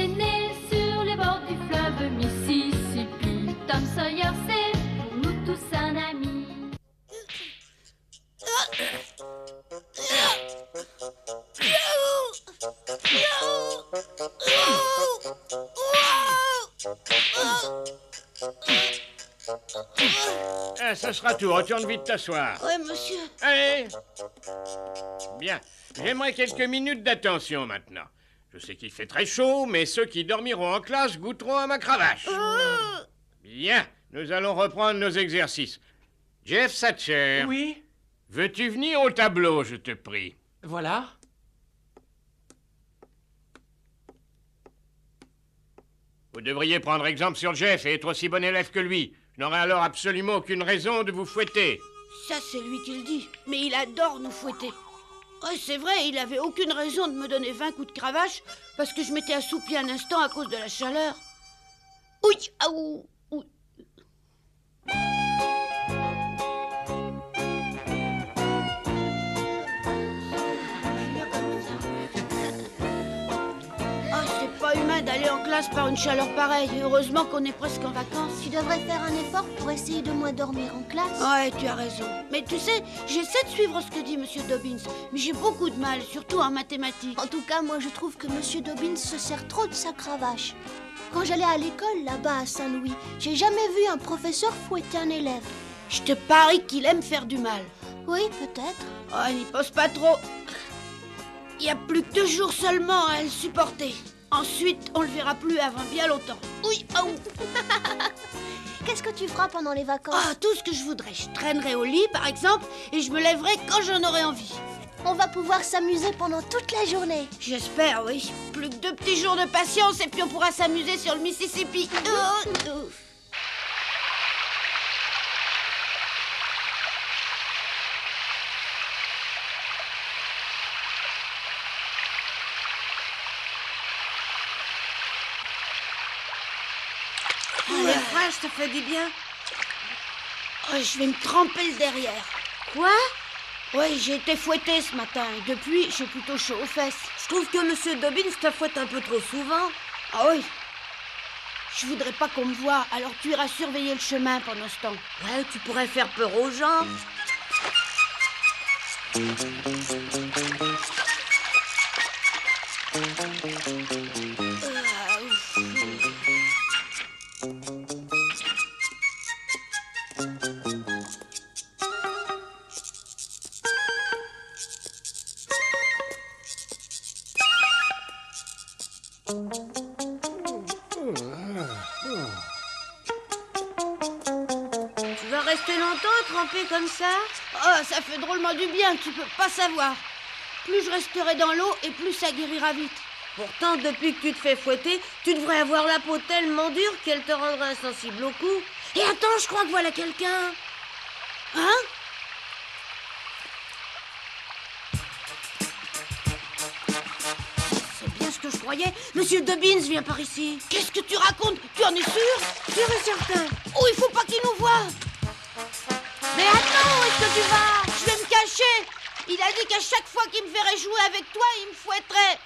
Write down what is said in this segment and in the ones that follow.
est né sur les bords du fleuve Mississippi. Tom Sawyer, c'est pour nous tous un ami. Ah, ça sera tout. Retourne vite t'asseoir. Ouais, monsieur. Allez. Bien. J'aimerais quelques minutes d'attention maintenant. Je sais qu'il fait très chaud, mais ceux qui dormiront en classe goûteront à ma cravache. Bien. Nous allons reprendre nos exercices. Jeff Satcher. Oui, Veux-tu venir au tableau, je te prie? voilà. Vous devriez prendre exemple sur Jeff et être aussi bon élève que lui. Je n'aurai alors absolument aucune raison de vous fouetter. Ça, c'est lui qui le dit. Mais il adore nous fouetter. Ouais, c'est vrai, il avait aucune raison de me donner 20 coups de cravache parce que je m'étais assoupi un instant à cause de la chaleur. Oui, aou, oui. Ah, c'est pas humain d'aller en classe par une chaleur pareille. Heureusement qu'on est presque en vacances. Tu devrais faire un effort pour essayer de moins dormir en classe. Ouais, tu as raison. Mais tu sais, j'essaie de suivre ce que dit Monsieur Dobbins, mais j'ai beaucoup de mal, surtout en mathématiques. En tout cas, moi je trouve que Monsieur Dobbins se sert trop de sa cravache. Quand j'allais à l'école, là-bas à Saint-Louis, j'ai jamais vu un professeur fouetter un élève. Je te parie qu'il aime faire du mal. Oui, peut-être. Oh, n'y pense pas trop. Il y a plus que 2 jours seulement à le supporter. Ensuite, on le verra plus avant bien longtemps. Oui, aou. Qu'est-ce que tu feras pendant les vacances? Ah, tout ce que je voudrais. Je traînerai au lit, par exemple, et je me lèverai quand j'en aurai envie. On va pouvoir s'amuser pendant toute la journée. J'espère, oui. Plus que 2 petits jours de patience et puis on pourra s'amuser sur le Mississippi. Les fraîches, ça fait du bien. Oh, je vais me tremper le derrière. Quoi? Oui, j'ai été fouettée ce matin et depuis, j'ai plutôt chaud aux fesses. Je trouve que Monsieur Dobbins te fouette un peu trop souvent. Ah oui. Je voudrais pas qu'on me voie, alors tu iras surveiller le chemin pendant ce temps. Ouais, tu pourrais faire peur aux gens. Tu vas rester longtemps trempé comme ça? Oh, ça fait drôlement du bien, tu peux pas savoir. Plus je resterai dans l'eau et plus ça guérira vite. Pourtant, depuis que tu te fais fouetter, tu devrais avoir la peau tellement dure qu'elle te rendrait insensible au coup. Et attends, je crois que voilà quelqu'un. Hein? C'est bien ce que je croyais. Monsieur Dobbins vient par ici. Qu'est-ce que tu racontes? Tu en es sûr? Sûr et certain. Oh, il faut pas qu'il nous voie. Mais attends, où est-ce que tu vas? Je vais me cacher. Il a dit qu'à chaque fois qu'il me verrait jouer avec toi, il me fouetterait.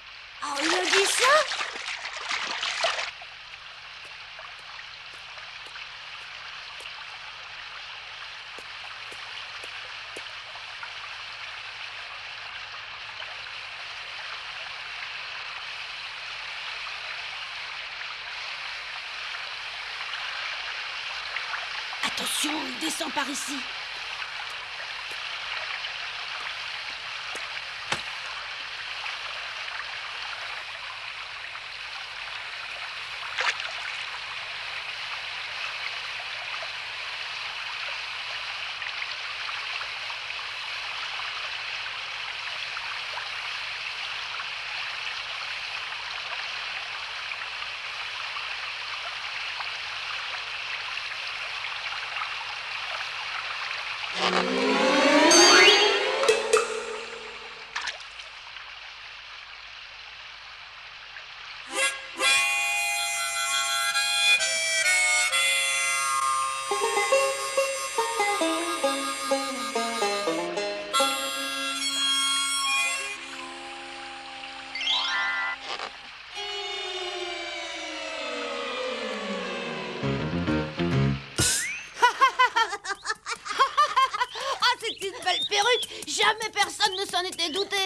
Oh, il a dit ça? Attention, il descend par ici. s'en était douté.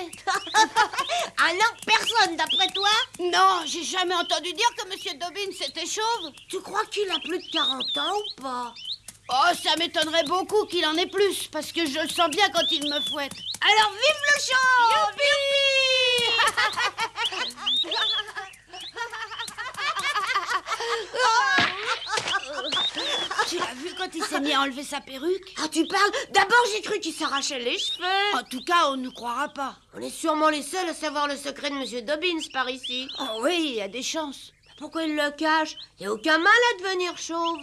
Ah non, personne, d'après toi? Non, j'ai jamais entendu dire que Monsieur Dobbins était chauve. Tu crois qu'il a plus de 40 ans ou pas? Oh, ça m'étonnerait beaucoup qu'il en ait plus, parce que je le sens bien quand il me fouette. Alors vive le show! Tu l'as vu quand il s'est mis à enlever sa perruque? Ah, tu parles? D'abord, j'ai cru qu'il s'arrachait les cheveux. En tout cas, on ne croira pas. On est sûrement les seuls à savoir le secret de Monsieur Dobbins par ici. Oh oui, il y a des chances. Pourquoi il le cache? Il n'y a aucun mal à devenir chauve.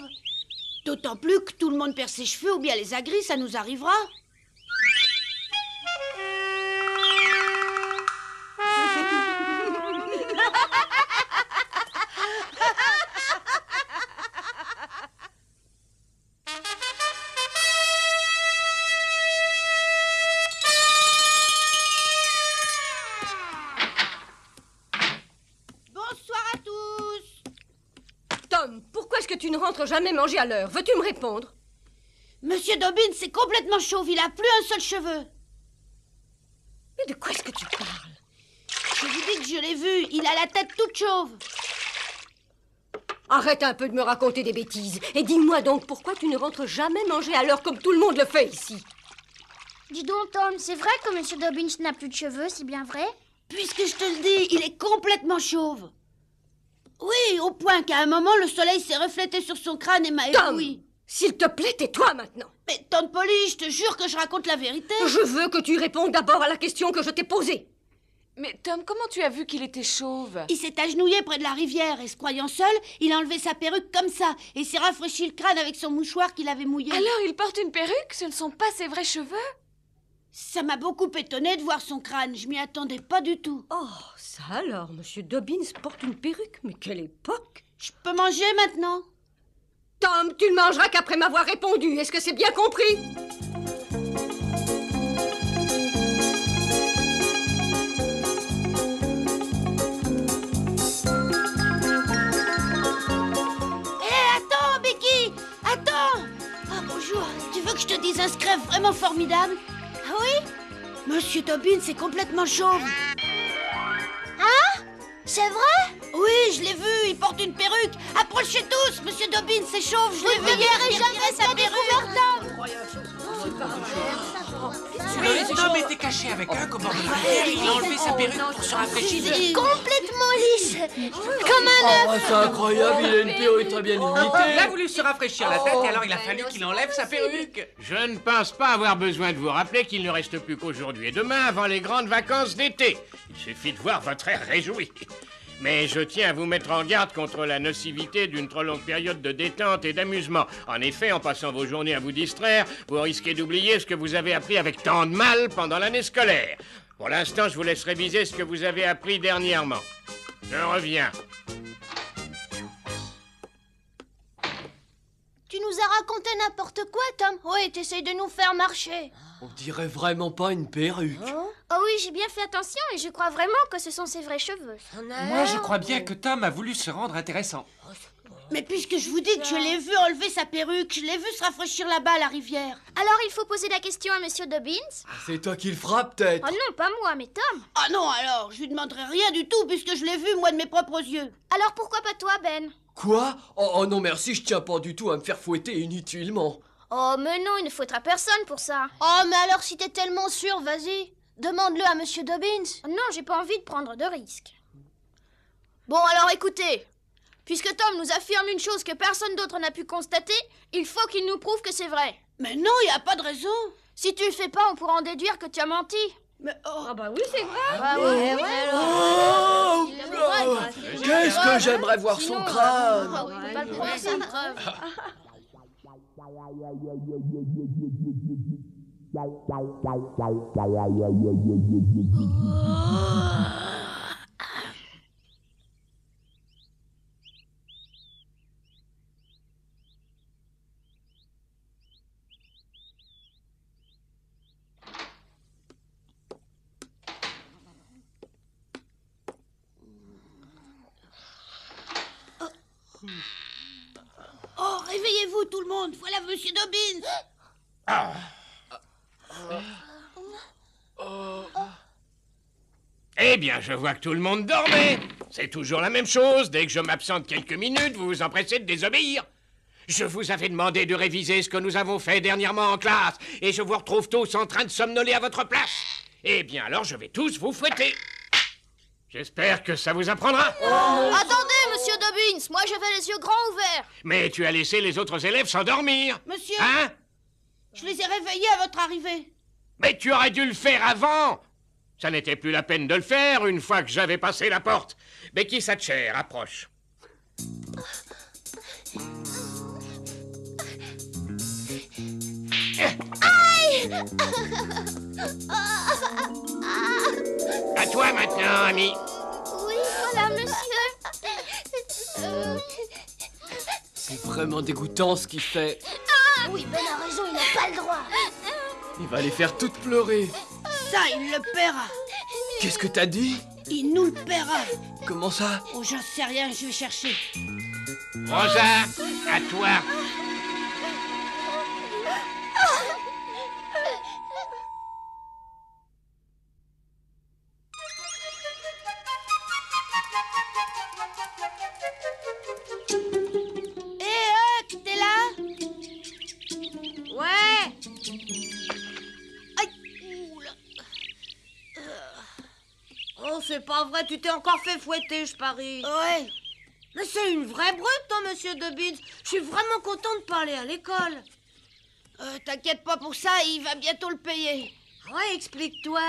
D'autant plus que tout le monde perd ses cheveux ou bien les a gris, ça nous arrivera. Bonsoir à tous. Tom, pourquoi est-ce que tu ne rentres jamais manger à l'heure? Veux-tu me répondre? Monsieur Dobbins est complètement chauve, il a plus un seul cheveu. Mais de quoi est-ce que tu parles? Je vous dis que je l'ai vu, il a la tête toute chauve. Arrête un peu de me raconter des bêtises. Et dis-moi donc pourquoi tu ne rentres jamais manger à l'heure comme tout le monde le fait ici? Dis donc, Tom, c'est vrai que Monsieur Dobbins n'a plus de cheveux, c'est bien vrai? Puisque je te le dis, il est complètement chauve. Oui, au point qu'à un moment, le soleil s'est reflété sur son crâne et m'a Tom, ébloui. s'il te plaît, tais-toi maintenant. Mais tante Polly, je te jure que je raconte la vérité. Je veux que tu répondes d'abord à la question que je t'ai posée. Mais Tom, comment tu as vu qu'il était chauve? Il s'est agenouillé près de la rivière et se croyant seul, il a enlevé sa perruque comme ça et s'est rafraîchi le crâne avec son mouchoir qu'il avait mouillé. Alors il porte une perruque? Ce ne sont pas ses vrais cheveux? Ça m'a beaucoup étonné de voir son crâne, je m'y attendais pas du tout. Oh, ça alors, Monsieur Dobbins porte une perruque. Mais quelle époque! Je peux manger maintenant? Tom, tu ne mangeras qu'après m'avoir répondu. Est-ce que c'est bien compris? Attends, Becky! Attends! Ah, bonjour. Tu veux que je te dise un secret vraiment formidable? Ah oui? Monsieur Dobbins est complètement chauve. C'est vrai? Oui, je l'ai vu, il porte une perruque. Approchez tous, Monsieur Dobbins est chauve, je l'ai vu. ne verrez jamais sa perruque. L'homme était caché avec un au bord de la rivière. Il a enlevé sa perruque pour se rafraîchir. Complètement lisse. Comme un œuf. C'est incroyable, il a une perruque très bien imitée. Il a voulu se rafraîchir la tête et alors il a fallu qu'il enlève sa perruque. Je ne pense pas avoir besoin de vous rappeler qu'il ne reste plus qu'aujourd'hui et demain avant les grandes vacances d'été. Il suffit de voir votre air réjoui. Mais je tiens à vous mettre en garde contre la nocivité d'une trop longue période de détente et d'amusement. En effet, en passant vos journées à vous distraire, vous risquez d'oublier ce que vous avez appris avec tant de mal pendant l'année scolaire. Pour l'instant, je vous laisse réviser ce que vous avez appris dernièrement. Je reviens. Tu nous as raconté n'importe quoi, Tom. Oui, t'essayes de nous faire marcher. On dirait vraiment pas une perruque. Oh oui, j'ai bien fait attention et je crois vraiment que ce sont ses vrais cheveux. Moi, je crois bien que Tom a voulu se rendre intéressant. Mais puisque je vous dis que je l'ai vu enlever sa perruque, je l'ai vu se rafraîchir là-bas à la rivière. Alors il faut poser la question à Monsieur Dobbins? C'est toi qui le feras peut-être. Oh non, pas moi, mais Tom. Ah non, alors, je lui demanderai rien du tout puisque je l'ai vu moi de mes propres yeux. Alors pourquoi pas toi, Ben? Quoi? Oh non merci, je tiens pas du tout à me faire fouetter inutilement. Oh mais non, il ne fouettera personne pour ça. Oh mais alors si t'es tellement sûr, vas-y. Demande-le à Monsieur Dobbins. Non, j'ai pas envie de prendre de risques. Bon alors écoutez. Puisque Tom nous affirme une chose que personne d'autre n'a pu constater, il faut qu'il nous prouve que c'est vrai. Mais non, il n'y a pas de raison. Si tu le fais pas, on pourra en déduire que tu as menti. Mais oh, Ah bah oui, c'est vrai. Ah ouais, Oh, qu'est-ce que j'aimerais voir son crâne. Ah oui, on peut pas le prouver, c'est une preuve. oh, réveillez-vous tout le monde, voilà Monsieur Dobbins. Eh bien, je vois que tout le monde dormait. C'est toujours la même chose. Dès que je m'absente quelques minutes, vous vous empressez de désobéir. Je vous avais demandé de réviser ce que nous avons fait dernièrement en classe, et je vous retrouve tous en train de somnoler à votre place. Eh bien, alors je vais tous vous fouetter. J'espère que ça vous apprendra. Attendez, monsieur Dobbins, moi j'avais les yeux grands ouverts. Mais tu as laissé les autres élèves s'endormir. Monsieur, Hein? je les ai réveillés à votre arrivée. Mais tu aurais dû le faire avant. Ça n'était plus la peine de le faire une fois que j'avais passé la porte. Becky Thatcher, approche. À toi maintenant, ami. Oui, voilà, monsieur. C'est vraiment dégoûtant ce qu'il fait. Oui, Ben a raison, il n'a pas le droit. Il va les faire toutes pleurer. Ça, il le paiera. Qu'est-ce que t'as dit? Il nous le paiera. Comment ça? Oh, j'en sais rien, je vais chercher. Rosa, à toi. T'es là? Ouais. Aïe, oula. Oh, c'est pas vrai, tu t'es encore fait fouetter, je parie. Ouais. Mais c'est une vraie brute, hein, monsieur Dobbins. Je suis vraiment content de pas aller à l'école. T'inquiète pas pour ça, il va bientôt le payer. Ouais, explique-toi.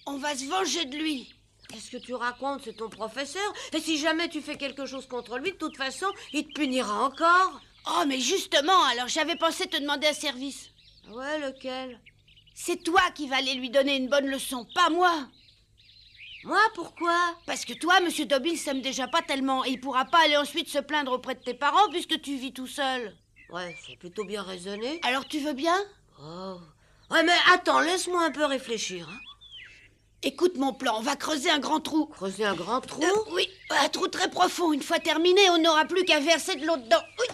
On va se venger de lui. Qu'est-ce que tu racontes? C'est ton professeur. Et si jamais tu fais quelque chose contre lui, de toute façon, il te punira encore. Oh, mais justement, alors j'avais pensé te demander un service. Ouais, lequel? C'est toi qui vas aller lui donner une bonne leçon, pas moi. Moi, pourquoi? Parce que toi, monsieur Dobbins, s'aime déjà pas tellement et il pourra pas aller ensuite se plaindre auprès de tes parents puisque tu vis tout seul. Ouais, c'est plutôt bien raisonné. Alors tu veux bien? Oh. Ouais, mais attends, laisse-moi un peu réfléchir. Hein. Écoute mon plan, on va creuser un grand trou. Creuser un grand trou? Oui, un trou très profond. Une fois terminé, on n'aura plus qu'à verser de l'eau dedans. Oui.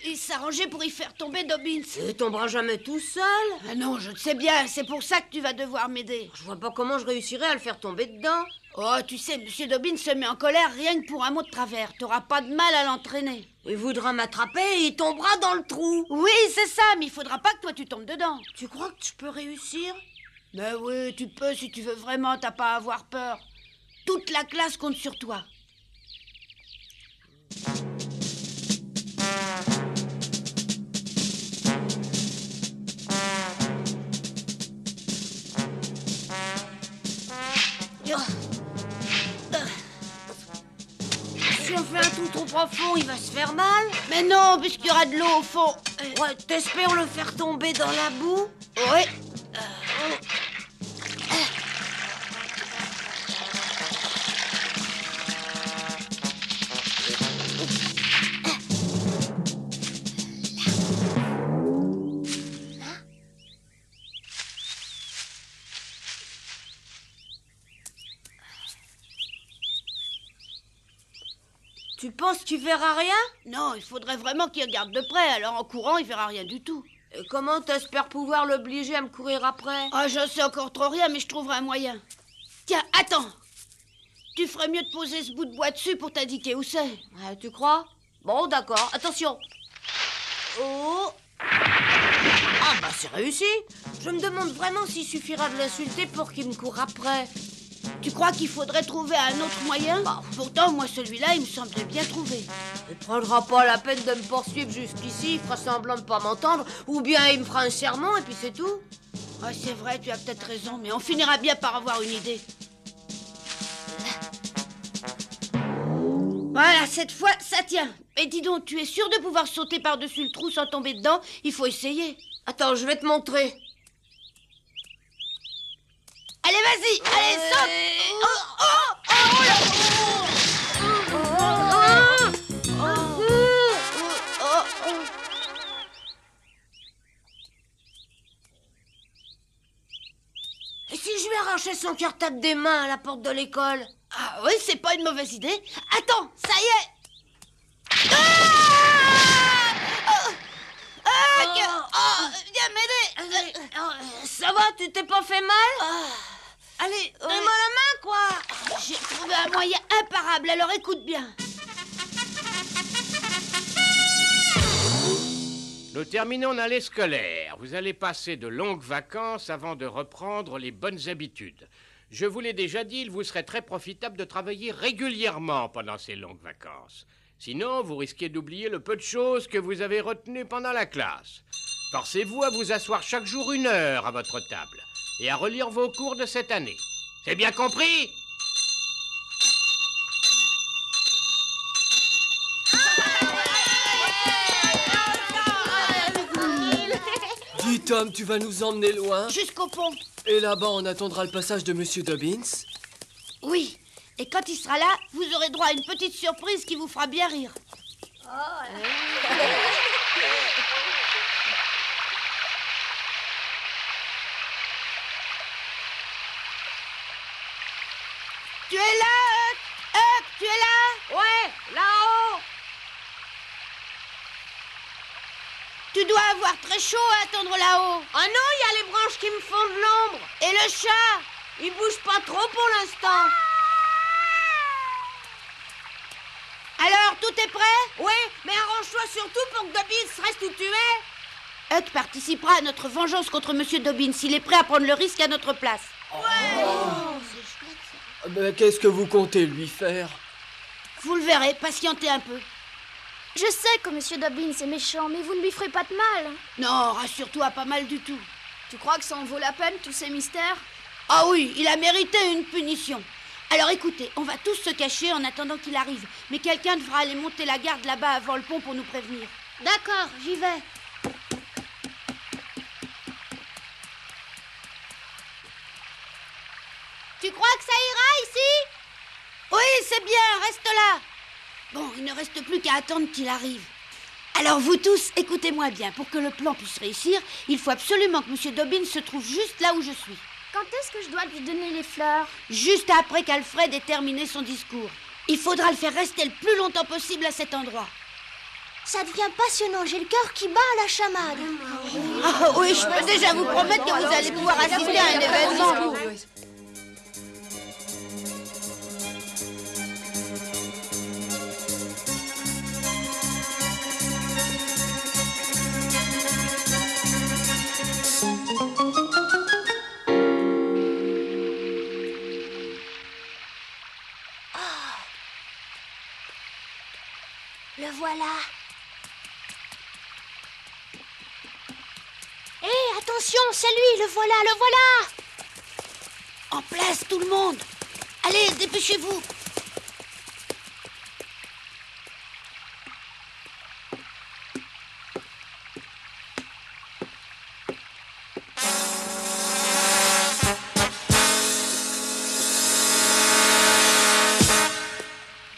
Et s'arranger pour y faire tomber Dobbins. Il tombera jamais tout seul. Ah non, je le sais bien, c'est pour ça que tu vas devoir m'aider. Je vois pas comment je réussirai à le faire tomber dedans. Oh, tu sais, monsieur Dobbins se met en colère rien que pour un mot de travers. T'auras pas de mal à l'entraîner. Il voudra m'attraper et il tombera dans le trou. Oui, c'est ça, mais il faudra pas que toi tu tombes dedans. Tu crois que je peux réussir? Ben oui, tu peux si tu veux vraiment, t'as pas à avoir peur. Toute la classe compte sur toi. Si on fait un trou trop profond, il va se faire mal. Mais non, puisqu'il y aura de l'eau au fond. Ouais, t'espères le faire tomber dans la boue? Ouais. Tu penses qu'il verra rien? Non, il faudrait vraiment qu'il regarde de près, alors en courant, il verra rien du tout. Et comment t'espères pouvoir l'obliger à me courir après? Ah, je sais encore trop rien, mais je trouverai un moyen. Tiens, attends. Tu ferais mieux de poser ce bout de bois dessus pour t'indiquer où c'est. Ouais, tu crois? Bon, d'accord. Attention. Oh. Ah bah c'est réussi. Je me demande vraiment s'il suffira de l'insulter pour qu'il me court après. Tu crois qu'il faudrait trouver un autre moyen? Pourtant, moi, celui-là, il me semblait bien trouvé. Il prendra pas la peine de me poursuivre jusqu'ici, il fera semblant de pas m'entendre, ou bien il me fera un sermon et puis c'est tout. Ah, c'est vrai, tu as peut-être raison, mais on finira bien par avoir une idée. Voilà, cette fois, ça tient. Et dis donc, tu es sûr de pouvoir sauter par-dessus le trou sans tomber dedans? Il faut essayer. Attends, je vais te montrer. Allez, vas-y, allez, saute! Et si je lui arrachais son cartable des mains à la porte de l'école? Ah oui, c'est pas une mauvaise idée. Attends, ça y est! Viens m'aider! Ça va, tu t'es pas fait mal? Allez, donne-moi la main, quoi! écoute bien. Nous terminons l'année scolaire. Vous allez passer de longues vacances avant de reprendre les bonnes habitudes. Je vous l'ai déjà dit, il vous serait très profitable de travailler régulièrement pendant ces longues vacances. Sinon, vous risquez d'oublier le peu de choses que vous avez retenues pendant la classe. Forcez-vous à vous asseoir chaque jour 1 heure à votre table et à relire vos cours de cette année. C'est bien compris ? Dis Tom, tu vas nous emmener loin? Jusqu'au pont. Et là-bas, on attendra le passage de Monsieur Dobbins? Oui. Et quand il sera là, vous aurez droit à une petite surprise qui vous fera bien rire. Tu es là, Huck? Huck, tu es là? Ouais, là-haut. Tu dois avoir très chaud à attendre là-haut. Oh non, il y a les branches qui me font de l'ombre. Et le chat? Il bouge pas trop pour l'instant. Alors, tout est prêt? Oui, mais arrange-toi surtout pour que Dobbins reste où tu es. Huck participera à notre vengeance contre Monsieur Dobbins. Il est prêt à prendre le risque à notre place. Mais qu'est-ce que vous comptez lui faire? Vous le verrez, patientez un peu. Je sais que Monsieur Dobbins est méchant, mais vous ne lui ferez pas de mal. Non, rassure-toi, pas mal du tout. Tu crois que ça en vaut la peine, tous ces mystères? Ah oui, il a mérité une punition. Alors écoutez, on va tous se cacher en attendant qu'il arrive. Mais quelqu'un devra aller monter la garde là-bas avant le pont pour nous prévenir. D'accord, j'y vais. Tu crois que ça ira ici? Oui, c'est bien, reste là. Bon, il ne reste plus qu'à attendre qu'il arrive. Alors vous tous, écoutez-moi bien. Pour que le plan puisse réussir, il faut absolument que Monsieur Dobbins se trouve juste là où je suis. Quand est-ce que je dois lui donner les fleurs? Juste après qu'Alfred ait terminé son discours. Il faudra le faire rester le plus longtemps possible à cet endroit. Ça devient passionnant, j'ai le cœur qui bat à la chamade. Ah oui, je peux déjà vous promettre que vous allez pouvoir assister à un événement. Le voilà. Hé, attention, c'est lui, le voilà, le voilà. En place, tout le monde. Allez, dépêchez-vous.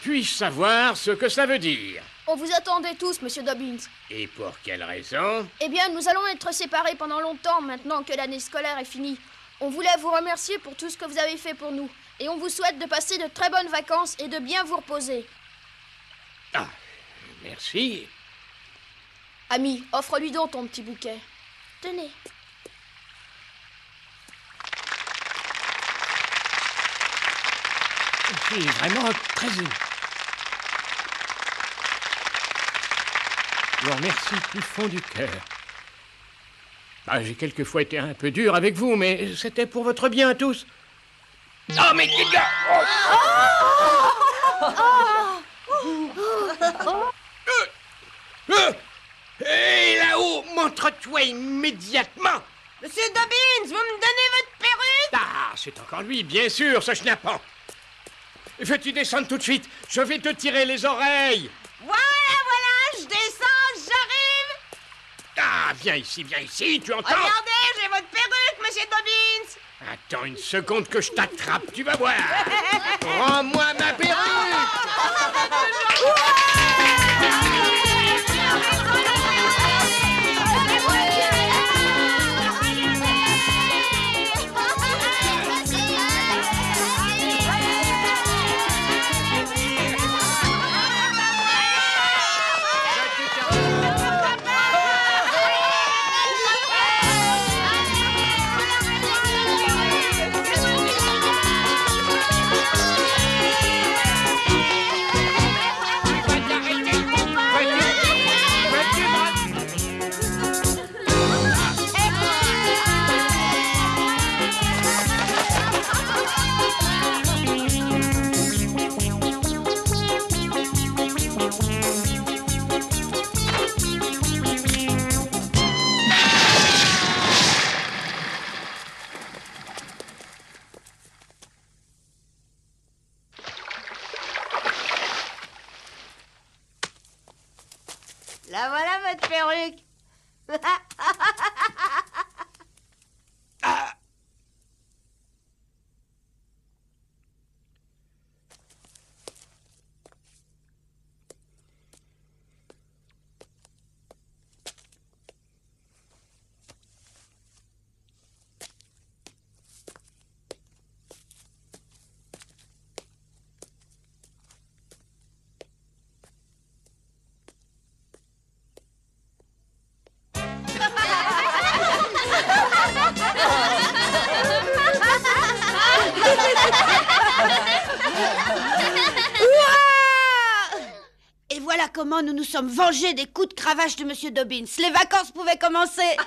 Puis-je savoir ce que ça veut dire? On vous attendait tous, Monsieur Dobbins. Et pour quelle raison? Eh bien, nous allons être séparés pendant longtemps, maintenant que l'année scolaire est finie. On voulait vous remercier pour tout ce que vous avez fait pour nous. Et on vous souhaite de passer de très bonnes vacances et de bien vous reposer. Ah, merci. Ami, offre-lui donc ton petit bouquet. Tenez. Je suis vraiment très ému. Je vous remercie du fond du cœur. Ah, j'ai quelquefois été un peu dur avec vous, mais c'était pour votre bien à tous. Oh, mais dis Hé, là-haut, montre-toi immédiatement. Monsieur Dobbins, vous me donnez votre perruque? Ah, c'est encore lui, bien sûr, ce schnappant. Veux-tu descendre tout de suite? Je vais te tirer les oreilles. Voilà, je descends, j'arrive. Ah, viens ici, tu entends? Regardez, j'ai votre perruque, Monsieur Dobbins. Attends une seconde que je t'attrape, tu vas voir. Rends-moi ma perruque. La voilà, votre perruque. Et voilà comment nous nous sommes vengés des coups de cravache de Monsieur Dobbins. Les vacances pouvaient commencer.